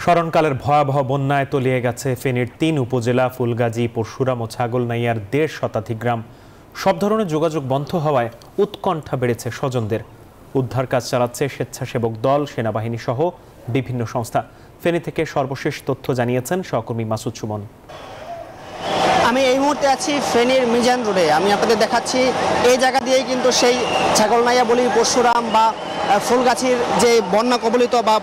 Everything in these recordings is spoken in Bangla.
স্মরণকালের ভয়াবহ বন্যায় তলিয়ে গেছে ফেনীর ৩ উপজেলা ফুলগাজী, পরশুরাম ও ছাগলনাইয়ার ১.৫ শতাধিক গ্রাম। সব ধরনের যোগাযোগ বন্ধ হওয়ায় উৎকণ্ঠা বেড়েছে স্বজনদের। উদ্ধার কাজ চালাচ্ছে স্বেচ্ছাসেবক দল, সেনাবাহিনী সহ বিভিন্ন সংস্থা। ফেনী থেকে সর্বশেষ তথ্য জানিয়েছেন সহকর্মী মাসুদ সুমন। আমি এই মুহূর্তে আছি ফেনীর মিজান রোডে। আমি আপনাদের দেখাচ্ছি এই জায়গা দিয়েই কিন্তু সেই ছাগলনাইয়া বলি, পরশুরাম বা ফুলগাছির যে বন্যা কবলিত বা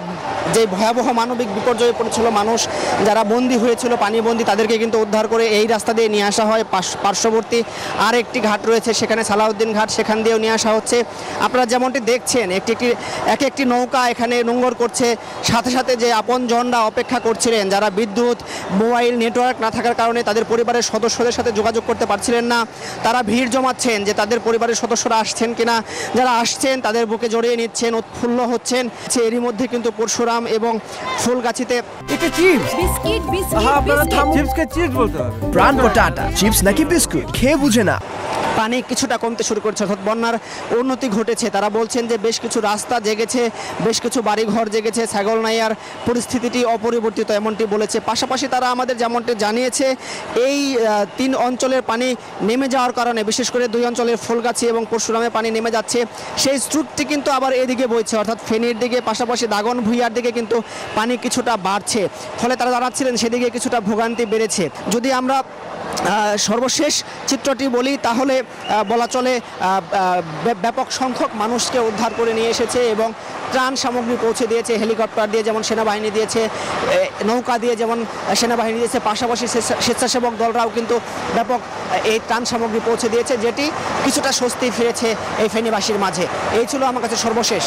যে ভয়াবহ মানবিক বিপর্যয়ে পড়েছিল মানুষ, যারা বন্দী হয়েছিল, পানিবন্দী, তাদেরকে কিন্তু উদ্ধার করে এই রাস্তা দিয়ে নিয়ে আসা হয়। পার্শ্ববর্তী আর একটি ঘাট রয়েছে, সেখানে সালাউদ্দিন ঘাট, সেখান দিয়েও নিয়ে আসা হচ্ছে। আপনারা যেমনটি দেখছেন এক একটি নৌকা এখানে নোঙর করছে। সাথে সাথে যে আপনজনরা অপেক্ষা করছিলেন, যারা বিদ্যুৎ, মোবাইল নেটওয়ার্ক না থাকার কারণে তাদের পরিবারের সদস্যদের সাথে যোগাযোগ করতে পারছিলেন না, তারা ভিড় জমাচ্ছেন যে তাদের পরিবারের সদস্যরা আসছেন কিনা। যারা আসছেন তাদের বুকে জড়িয়ে নিচ্ছেন, উৎফুল্ল হচ্ছেন। এরই মধ্যে কিন্তু পরশুরাম এবং ফুলগাছিতে প্রাণ পটাটা চিপস নাকি বিস্কুট খেয়ে বুঝে না। পানি কিছুটা কমতে শুরু করেছে, অর্থাৎ বন্যার উন্নতি ঘটেছে। তারা বলছেন যে বেশ কিছু রাস্তা জেগেছে, বেশ কিছু বাড়িঘর জেগেছে। ছাগলনাইয়ার পরিস্থিতিটি অপরিবর্তিত এমনটি বলেছে। পাশাপাশি তারা আমাদের যেমনটি জানিয়েছে, এই 3 অঞ্চলের পানি নেমে যাওয়ার কারণে, বিশেষ করে 2 অঞ্চলের ফুলগাছি এবং পরশুরামে পানি নেমে যাচ্ছে। সেই স্রোতটি কিন্তু আবার এদিকে বইছে, অর্থাৎ ফেনীর দিকে, পাশাপাশি দাগন ভুইয়ার দিকে কিন্তু পানি কিছুটা বাড়ছে। ফলে তারা জানাচ্ছিলেন সেদিকে কিছুটা ভোগান্তি বেড়েছে। যদি আমরা সর্বশেষ চিত্রটি বলি, তাহলে বলা চলে ব্যাপক সংখ্যক মানুষকে উদ্ধার করে নিয়ে এসেছে এবং ত্রাণ সামগ্রী পৌঁছে দিয়েছে। হেলিকপ্টার দিয়ে যেমন সেনাবাহিনী দিয়েছে, নৌকা দিয়ে যেমন সেনাবাহিনী দিয়েছে, পাশাপাশি স্বেচ্ছাসেবক দলরাও কিন্তু ব্যাপক এই ত্রাণ সামগ্রী পৌঁছে দিয়েছে, যেটি কিছুটা স্বস্তি ফিরেছে এই ফেনীবাসীর মাঝে। এই ছিল আমার কাছে সর্বশেষ।